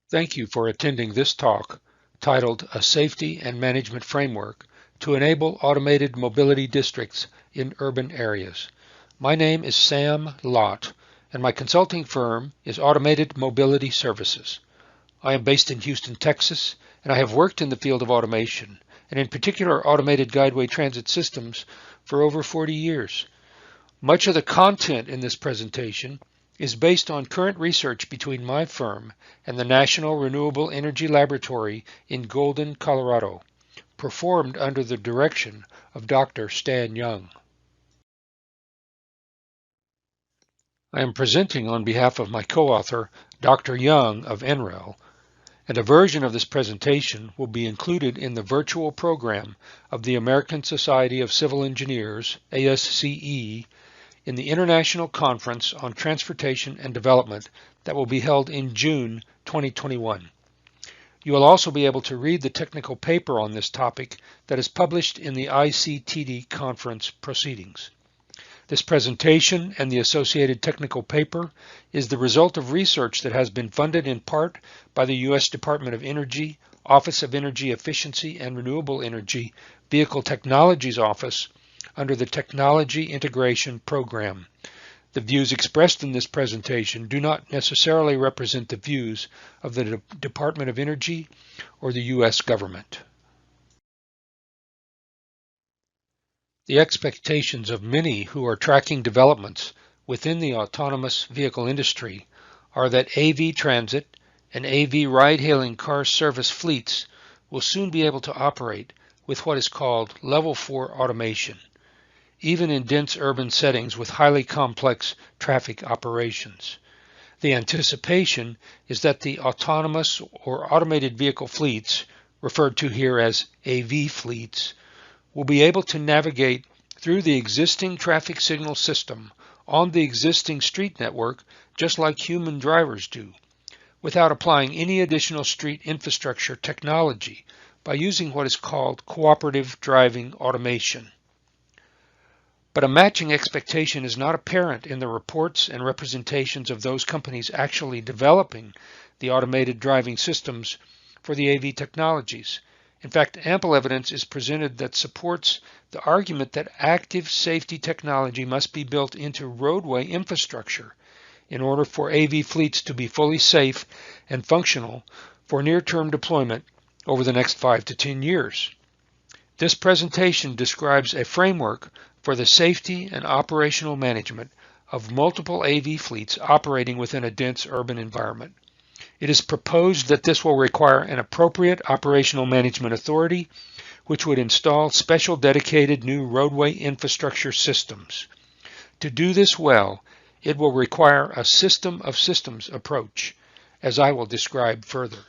Thank you for attending this talk titled A Safety and Management Framework to Enable Automated Mobility Districts in Urban Areas. My name is Sam Lott, and my consulting firm is Automated Mobility Services. I am based in Houston, Texas, and I have worked in the field of automation, and in particular automated guideway transit systems, for over 40 years. Much of the content in this presentation is based on current research between my firm and the National Renewable Energy Laboratory in Golden, Colorado, performed under the direction of Dr. Stan Young. I am presenting on behalf of my co-author, Dr. Young of NREL, and a version of this presentation will be included in the virtual program of the American Society of Civil Engineers, ASCE, in the International Conference on Transportation and Development that will be held in June 2021. You will also be able to read the technical paper on this topic that is published in the ICTD conference proceedings. This presentation and the associated technical paper is the result of research that has been funded in part by the U.S. Department of Energy, Office of Energy Efficiency and Renewable Energy, Vehicle Technologies Office, under the Technology Integration Program. The views expressed in this presentation do not necessarily represent the views of the Department of Energy or the U.S. government. The expectations of many who are tracking developments within the autonomous vehicle industry are that AV transit and AV ride-hailing car service fleets will soon be able to operate with what is called Level 4 automation, even in dense urban settings with highly complex traffic operations. The anticipation is that the autonomous or automated vehicle fleets, referred to here as AV fleets, will be able to navigate through the existing traffic signal system on the existing street network just like human drivers do, without applying any additional street infrastructure technology by using what is called cooperative driving automation. But a matching expectation is not apparent in the reports and representations of those companies actually developing the automated driving systems for the AV technologies. In fact, ample evidence is presented that supports the argument that active safety technology must be built into roadway infrastructure in order for AV fleets to be fully safe and functional for near-term deployment over the next 5 to 10 years. This presentation describes a framework for the safety and operational management of multiple AV fleets operating within a dense urban environment. It is proposed that this will require an appropriate operational management authority, which would install special dedicated new roadway infrastructure systems. To do this well, it will require a system of systems approach, as I will describe further.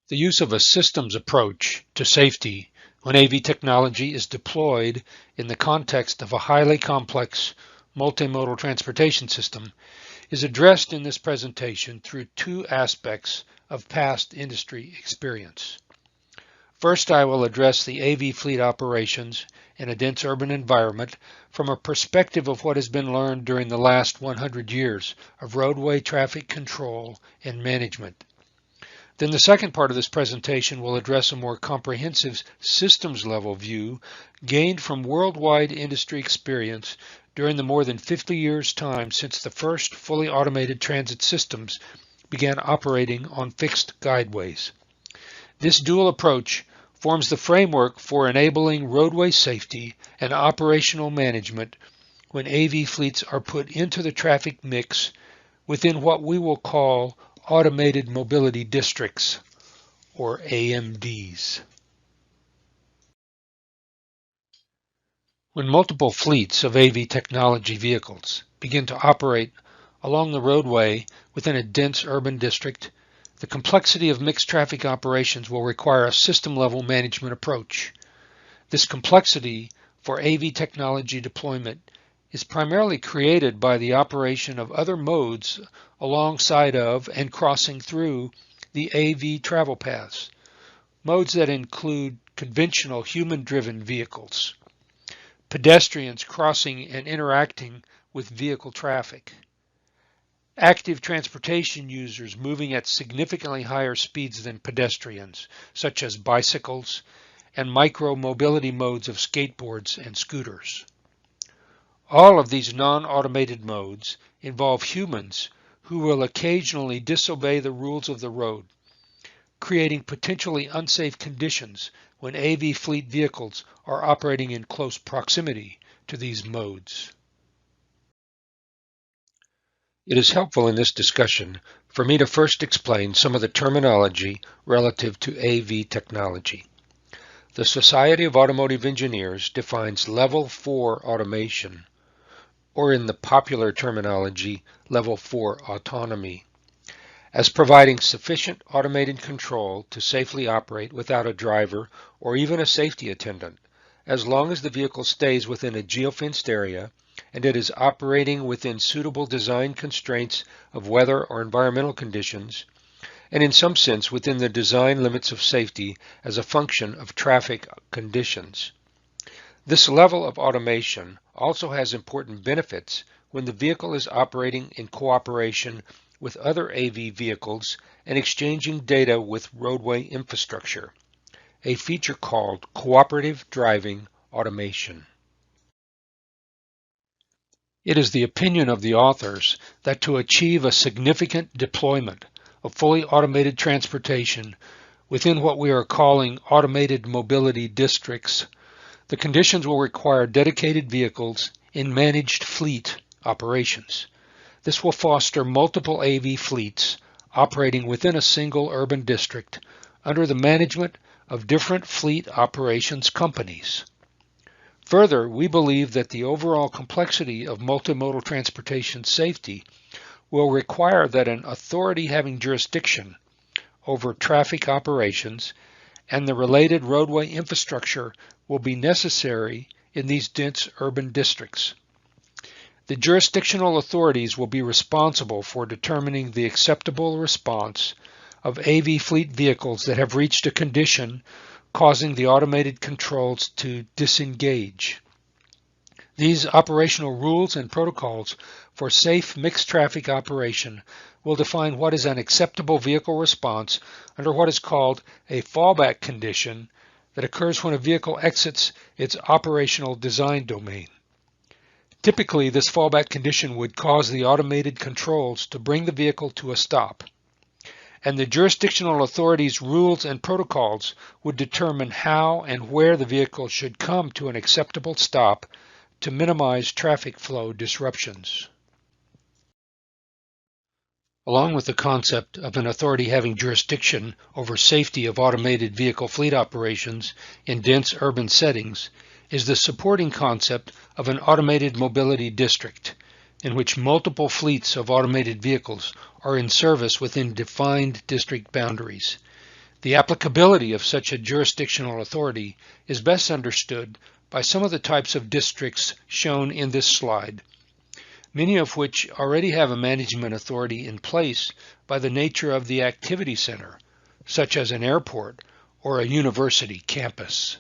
The use of a systems approach to safety when AV technology is deployed in the context of a highly complex multimodal transportation system is addressed in this presentation through two aspects of past industry experience. First, I will address the AV fleet operations in a dense urban environment from a perspective of what has been learned during the last 100 years of roadway traffic control and management. Then the second part of this presentation will address a more comprehensive systems-level view gained from worldwide industry experience during the more than 50 years' time since the first fully automated transit systems began operating on fixed guideways. This dual approach forms the framework for enabling roadway safety and operational management when AV fleets are put into the traffic mix within what we will call Automated Mobility Districts, or AMDs. When multiple fleets of AV technology vehicles begin to operate along the roadway within a dense urban district, the complexity of mixed traffic operations will require a system-level management approach. This complexity for AV technology deployment is primarily created by the operation of other modes alongside of and crossing through the AV travel paths, modes that include conventional human-driven vehicles, pedestrians crossing and interacting with vehicle traffic, active transportation users moving at significantly higher speeds than pedestrians, such as bicycles and micro-mobility modes of skateboards and scooters. All of these non-automated modes involve humans who will occasionally disobey the rules of the road, creating potentially unsafe conditions when AV fleet vehicles are operating in close proximity to these modes. It is helpful in this discussion for me to first explain some of the terminology relative to AV technology. The Society of Automotive Engineers defines Level 4 automation, or in the popular terminology, Level 4 autonomy, as providing sufficient automated control to safely operate without a driver or even a safety attendant, as long as the vehicle stays within a geofenced area and it is operating within suitable design constraints of weather or environmental conditions, and in some sense within the design limits of safety as a function of traffic conditions. This level of automation also has important benefits when the vehicle is operating in cooperation with other AV vehicles and exchanging data with roadway infrastructure, a feature called cooperative driving automation. It is the opinion of the authors that to achieve a significant deployment of fully automated transportation within what we are calling automated mobility districts, the conditions will require dedicated vehicles in managed fleet operations. This will foster multiple AV fleets operating within a single urban district under the management of different fleet operations companies. Further, we believe that the overall complexity of multimodal transportation safety will require that an authority having jurisdiction over traffic operations and the related roadway infrastructure will be necessary in these dense urban districts. The jurisdictional authorities will be responsible for determining the acceptable response of AV fleet vehicles that have reached a condition causing the automated controls to disengage. These operational rules and protocols for safe mixed traffic operation will define what is an acceptable vehicle response under what is called a fallback condition that occurs when a vehicle exits its operational design domain. Typically, this fallback condition would cause the automated controls to bring the vehicle to a stop, and the jurisdictional authorities' rules and protocols would determine how and where the vehicle should come to an acceptable stop to minimize traffic flow disruptions. Along with the concept of an authority having jurisdiction over safety of automated vehicle fleet operations in dense urban settings is the supporting concept of an automated mobility district, in which multiple fleets of automated vehicles are in service within defined district boundaries. The applicability of such a jurisdictional authority is best understood by some of the types of districts shown in this slide, many of which already have a management authority in place by the nature of the activity center, such as an airport or a university campus.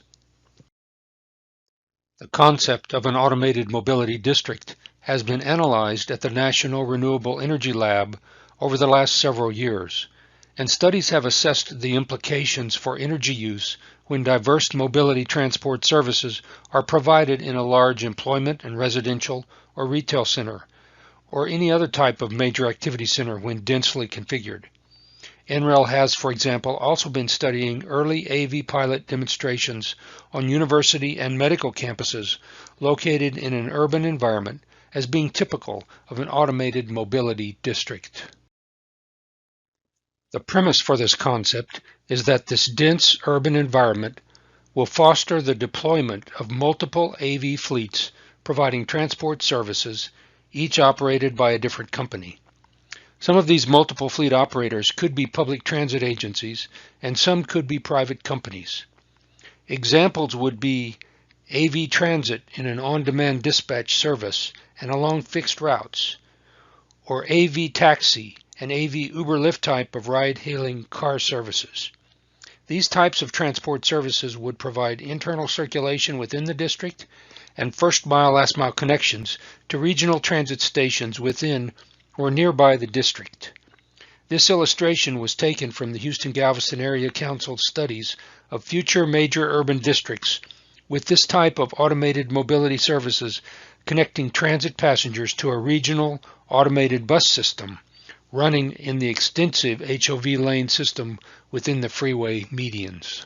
The concept of an automated mobility district has been analyzed at the National Renewable Energy Lab over the last several years, and studies have assessed the implications for energy use when diverse mobility transport services are provided in a large employment and residential or retail center, or any other type of major activity center when densely configured. NREL has, for example, also been studying early AV pilot demonstrations on university and medical campuses located in an urban environment as being typical of an automated mobility district. The premise for this concept is that this dense urban environment will foster the deployment of multiple AV fleets providing transport services, each operated by a different company. Some of these multiple fleet operators could be public transit agencies, and some could be private companies. Examples would be AV Transit in an on-demand dispatch service and along fixed routes, or AV Taxi and AV Uber Lyft type of ride-hailing car services. These types of transport services would provide internal circulation within the district and first-mile, last-mile connections to regional transit stations within or nearby the district. This illustration was taken from the Houston-Galveston Area Council studies of future major urban districts with this type of automated mobility services connecting transit passengers to a regional automated bus system running in the extensive HOV lane system within the freeway medians.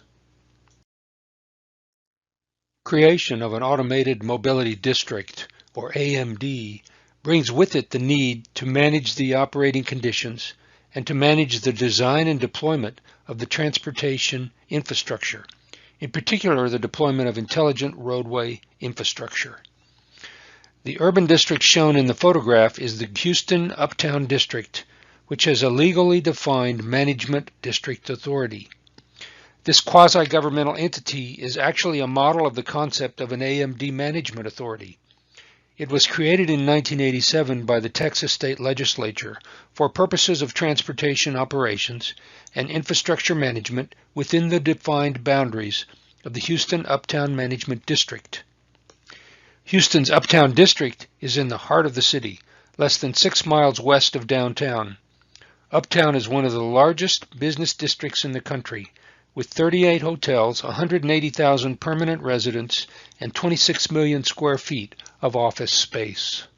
Creation of an automated mobility district, or AMD, brings with it the need to manage the operating conditions and to manage the design and deployment of the transportation infrastructure, in particular the deployment of intelligent roadway infrastructure. The urban district shown in the photograph is the Houston Uptown District, which has a legally defined management district authority. This quasi-governmental entity is actually a model of the concept of an AMD management authority. It was created in 1987 by the Texas State Legislature for purposes of transportation operations and infrastructure management within the defined boundaries of the Houston Uptown Management District. Houston's Uptown District is in the heart of the city, less than 6 miles west of downtown. Uptown is one of the largest business districts in the country, with 38 hotels, 180,000 permanent residents, and 26 million square feet of office space.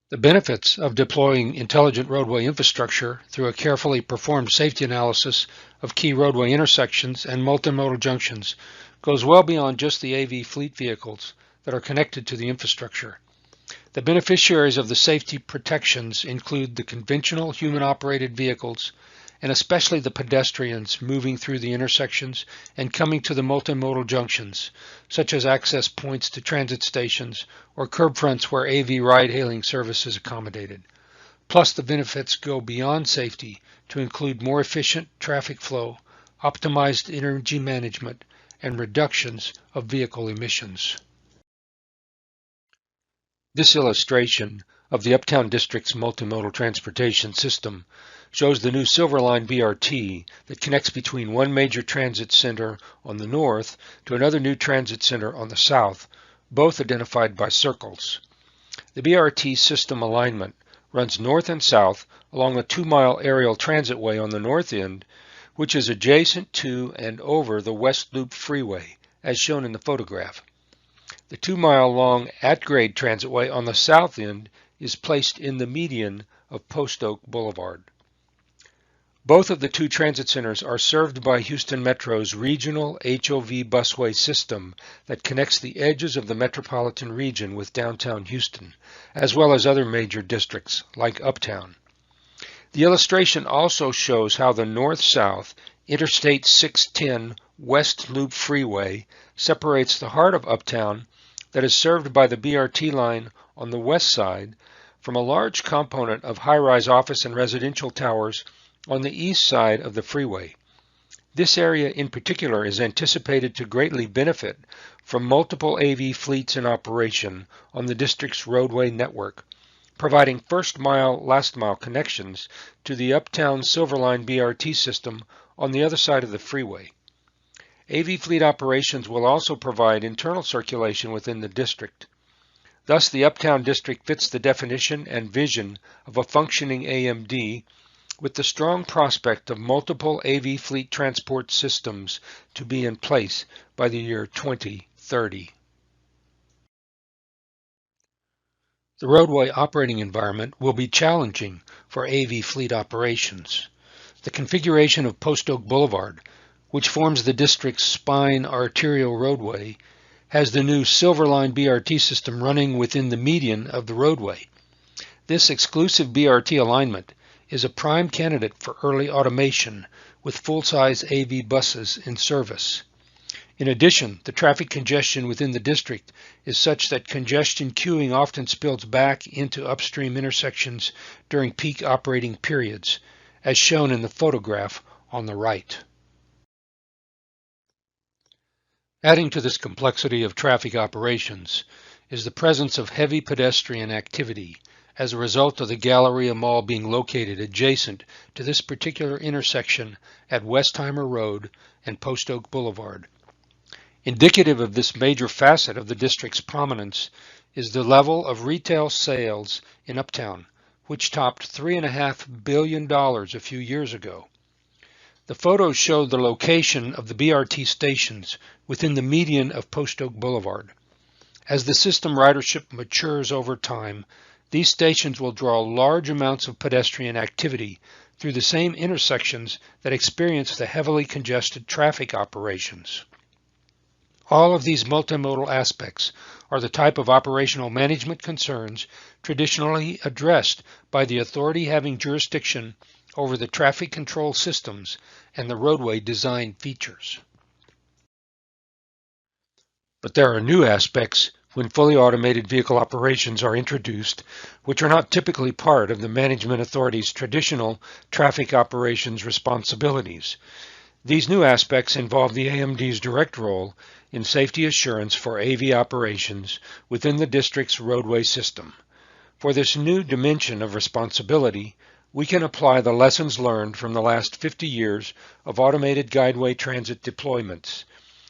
The benefits of deploying intelligent roadway infrastructure through a carefully performed safety analysis of key roadway intersections and multimodal junctions goes well beyond just the AV fleet vehicles that are connected to the infrastructure. The beneficiaries of the safety protections include the conventional human-operated vehicles, and especially the pedestrians moving through the intersections and coming to the multimodal junctions, such as access points to transit stations or curb fronts where AV ride-hailing service is accommodated. Plus, the benefits go beyond safety to include more efficient traffic flow, optimized energy management, and reductions of vehicle emissions. This illustration of the Uptown District's multimodal transportation system shows the new Silverline BRT that connects between one major transit center on the north to another new transit center on the south, both identified by circles. The BRT system alignment runs north and south along a 2-mile aerial transitway on the north end, which is adjacent to and over the West Loop Freeway, as shown in the photograph. The 2-mile-long at-grade transitway on the south end is placed in the median of Post Oak Boulevard. Both of the two transit centers are served by Houston Metro's regional HOV busway system that connects the edges of the metropolitan region with downtown Houston, as well as other major districts like Uptown. The illustration also shows how the north-south Interstate 610 West Loop Freeway separates the heart of Uptown that is served by the BRT line on the west side from a large component of high-rise office and residential towers on the east side of the freeway. This area in particular is anticipated to greatly benefit from multiple AV fleets in operation on the district's roadway network, providing first-mile, last-mile connections to the Uptown Silverline BRT system on the other side of the freeway. AV fleet operations will also provide internal circulation within the district. Thus, the Uptown District fits the definition and vision of a functioning AMD with the strong prospect of multiple AV fleet transport systems to be in place by the year 2030. The roadway operating environment will be challenging for AV fleet operations. The configuration of Post Oak Boulevard, which forms the district's spine arterial roadway, has the new Silverline BRT system running within the median of the roadway. This exclusive BRT alignment is a prime candidate for early automation with full-size AV buses in service. In addition, the traffic congestion within the district is such that congestion queuing often spills back into upstream intersections during peak operating periods, as shown in the photograph on the right. Adding to this complexity of traffic operations is the presence of heavy pedestrian activity as a result of the Galleria Mall being located adjacent to this particular intersection at Westheimer Road and Post Oak Boulevard. Indicative of this major facet of the district's prominence is the level of retail sales in Uptown, which topped $3.5 billion a few years ago. The photos show the location of the BRT stations within the median of Post Oak Boulevard. As the system ridership matures over time, these stations will draw large amounts of pedestrian activity through the same intersections that experience the heavily congested traffic operations. All of these multimodal aspects are the type of operational management concerns traditionally addressed by the authority having jurisdiction over the traffic control systems and the roadway design features. But there are new aspects when fully automated vehicle operations are introduced, which are not typically part of the management authority's traditional traffic operations responsibilities. These new aspects involve the AMD's direct role in safety assurance for AV operations within the district's roadway system. For this new dimension of responsibility, we can apply the lessons learned from the last 50 years of automated guideway transit deployments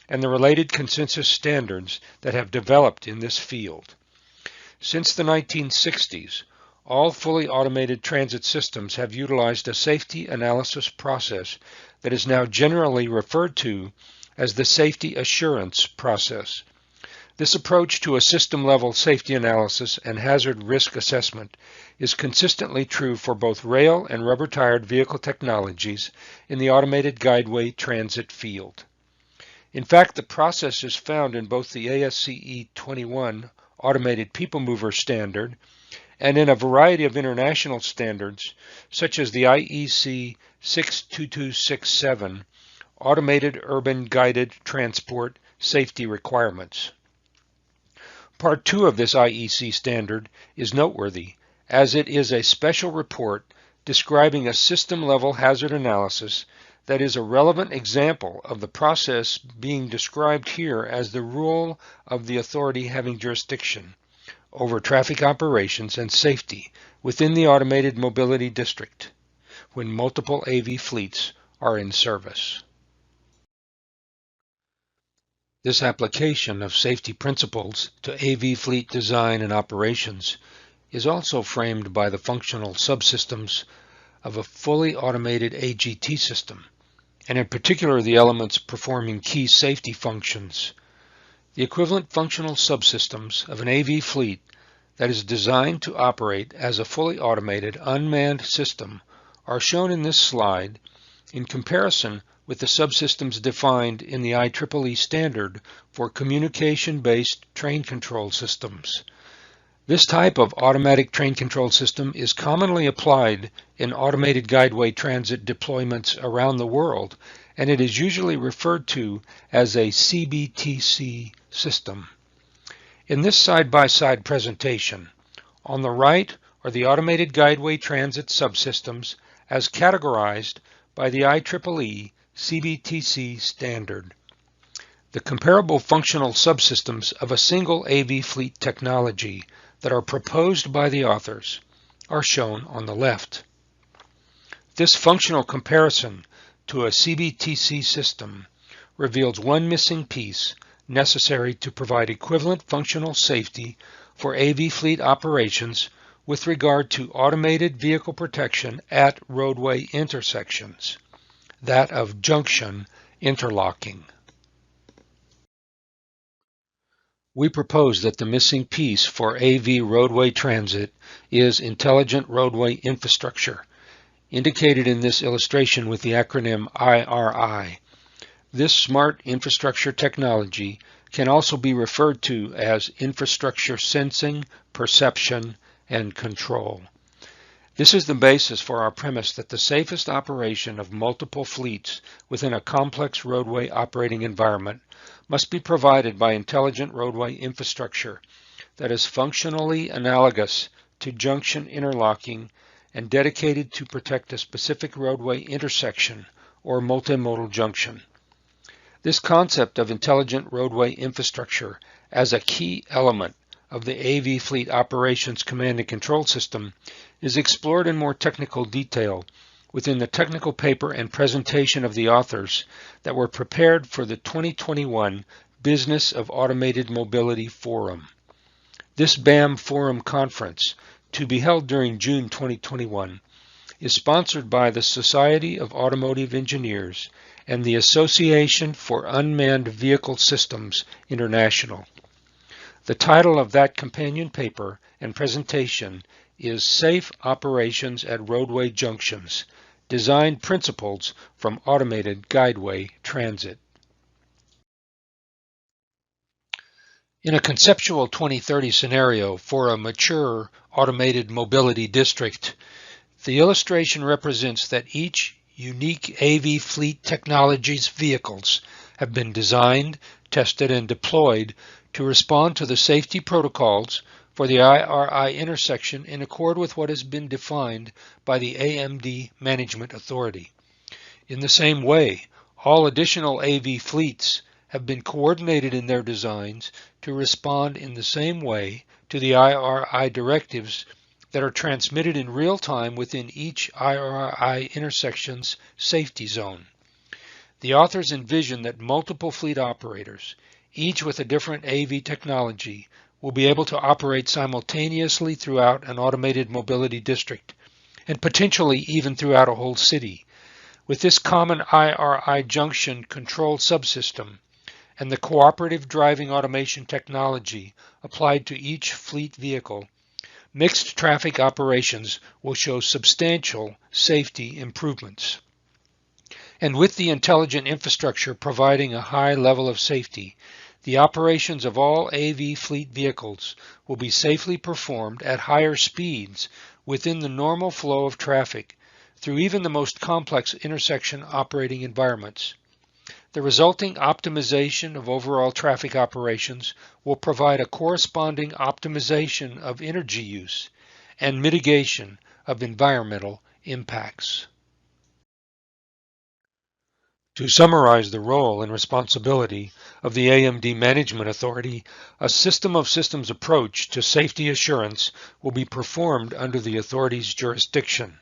and the related consensus standards that have developed in this field. Since the 1960s, all fully automated transit systems have utilized a safety analysis process that is now generally referred to as the safety assurance process. This approach to a system-level safety analysis and hazard risk assessment is consistently true for both rail and rubber-tired vehicle technologies in the automated guideway transit field. In fact, the process is found in both the ASCE 21 Automated People Mover Standard and in a variety of international standards, such as the IEC 62267 Automated Urban Guided Transport Safety Requirements. Part 2 of this IEC standard is noteworthy, as it is a special report describing a system-level hazard analysis that is a relevant example of the process being described here as the role of the authority having jurisdiction over traffic operations and safety within the automated mobility district when multiple AV fleets are in service. This application of safety principles to AV fleet design and operations is also framed by the functional subsystems of a fully automated AGT system, and in particular the elements performing key safety functions. The equivalent functional subsystems of an AV fleet that is designed to operate as a fully automated unmanned system are shown in this slide in comparison with the subsystems defined in the IEEE standard for communication-based train control systems. This type of automatic train control system is commonly applied in automated guideway transit deployments around the world, and it is usually referred to as a CBTC system. In this side-by-side presentation, on the right are the automated guideway transit subsystems as categorized by the IEEE CBTC standard. The comparable functional subsystems of a single AV fleet technology that are proposed by the authors are shown on the left. This functional comparison to a CBTC system reveals one missing piece necessary to provide equivalent functional safety for AV fleet operations with regard to automated vehicle protection at roadway intersections, that of junction interlocking. We propose that the missing piece for AV roadway transit is intelligent roadway infrastructure, indicated in this illustration with the acronym IRI. This smart infrastructure technology can also be referred to as infrastructure sensing, perception, and control. This is the basis for our premise that the safest operation of multiple fleets within a complex roadway operating environment must be provided by intelligent roadway infrastructure that is functionally analogous to junction interlocking and dedicated to protect a specific roadway intersection or multimodal junction. This concept of intelligent roadway infrastructure as a key element of the AV Fleet Operations Command and Control System is explored in more technical detail within the technical paper and presentation of the authors that were prepared for the 2021 Business of Automated Mobility Forum. This BAM Forum Conference, to be held during June 2021, is sponsored by the Society of Automotive Engineers and the Association for Unmanned Vehicle Systems International. The title of that companion paper and presentation is Safe Operations at Roadway Junctions, Design Principles from Automated Guideway Transit. In a conceptual 2030 scenario for a mature automated mobility district, the illustration represents that each unique AV fleet technology's vehicles have been designed, tested, and deployed to respond to the safety protocols for the IRI intersection in accord with what has been defined by the AMD Management Authority. In the same way, all additional AV fleets have been coordinated in their designs to respond in the same way to the IRI directives that are transmitted in real time within each IRI intersection's safety zone. The authors envision that multiple fleet operators, each with a different AV technology, will be able to operate simultaneously throughout an automated mobility district, and potentially even throughout a whole city. With this common IRI junction control subsystem and the cooperative driving automation technology applied to each fleet vehicle, mixed traffic operations will show substantial safety improvements. And with the intelligent infrastructure providing a high level of safety, the operations of all AV fleet vehicles will be safely performed at higher speeds within the normal flow of traffic through even the most complex intersection operating environments. The resulting optimization of overall traffic operations will provide a corresponding optimization of energy use and mitigation of environmental impacts. To summarize the role and responsibility of the AMD Management Authority, a system of systems approach to safety assurance will be performed under the authority's jurisdiction.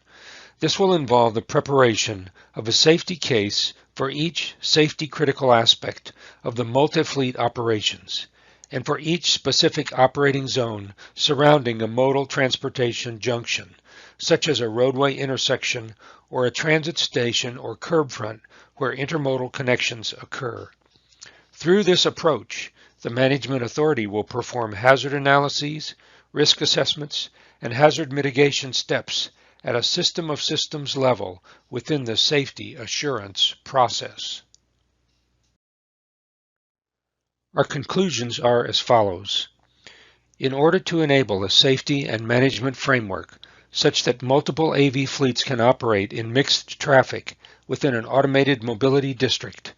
This will involve the preparation of a safety case for each safety critical aspect of the multi-fleet operations, and for each specific operating zone surrounding a modal transportation junction, such as a roadway intersection or a transit station or curb front where intermodal connections occur. Through this approach, the Management Authority will perform hazard analyses, risk assessments, and hazard mitigation steps at a system of systems level within the safety assurance process. Our conclusions are as follows. In order to enable a safety and management framework such that multiple AV fleets can operate in mixed traffic within an automated mobility district,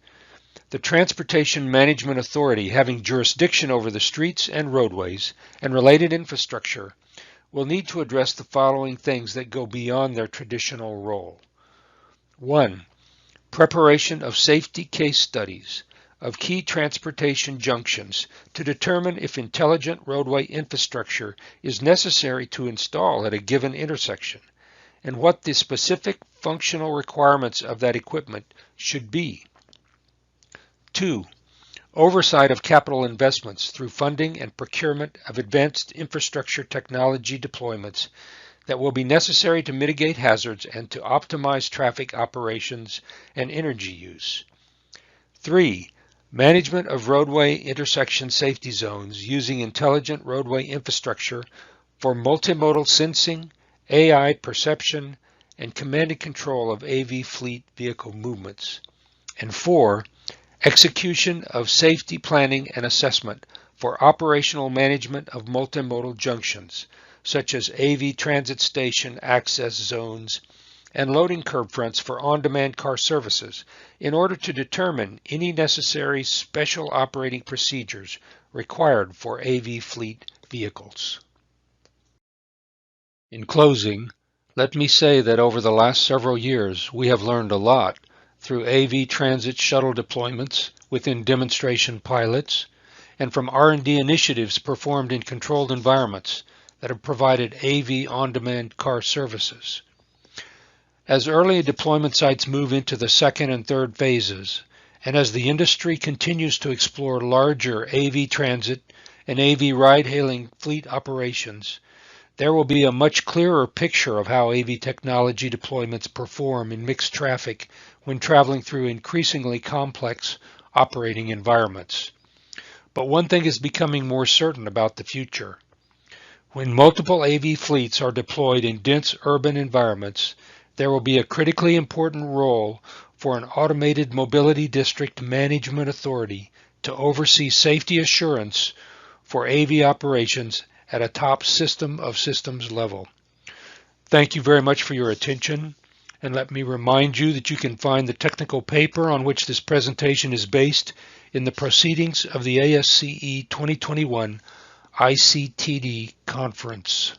the Transportation Management Authority, having jurisdiction over the streets and roadways and related infrastructure, will need to address the following things that go beyond their traditional role. 1. Preparation of safety case studies of key transportation junctions to determine if intelligent roadway infrastructure is necessary to install at a given intersection, and what the specific functional requirements of that equipment should be. 2. Oversight of capital investments through funding and procurement of advanced infrastructure technology deployments that will be necessary to mitigate hazards and to optimize traffic operations and energy use. 3. Management of roadway intersection safety zones using intelligent roadway infrastructure for multimodal sensing, AI perception, and command and control of AV fleet vehicle movements. And 4. Execution of safety planning and assessment for operational management of multimodal junctions, such as AV transit station access zones and loading curb fronts for on-demand car services, in order to determine any necessary special operating procedures required for AV fleet vehicles. In closing, let me say that over the last several years we have learned a lot through AV transit shuttle deployments within demonstration pilots, and from R&D initiatives performed in controlled environments that have provided AV on-demand car services. As early deployment sites move into the second and third phases, and as the industry continues to explore larger AV transit and AV ride-hailing fleet operations, there will be a much clearer picture of how AV technology deployments perform in mixed traffic when traveling through increasingly complex operating environments. But one thing is becoming more certain about the future. When multiple AV fleets are deployed in dense urban environments, there will be a critically important role for an automated mobility district management authority to oversee safety assurance for AV operations at a top system of systems level. Thank you very much for your attention, and let me remind you that you can find the technical paper on which this presentation is based in the proceedings of the ASCE 2021 ICTD conference.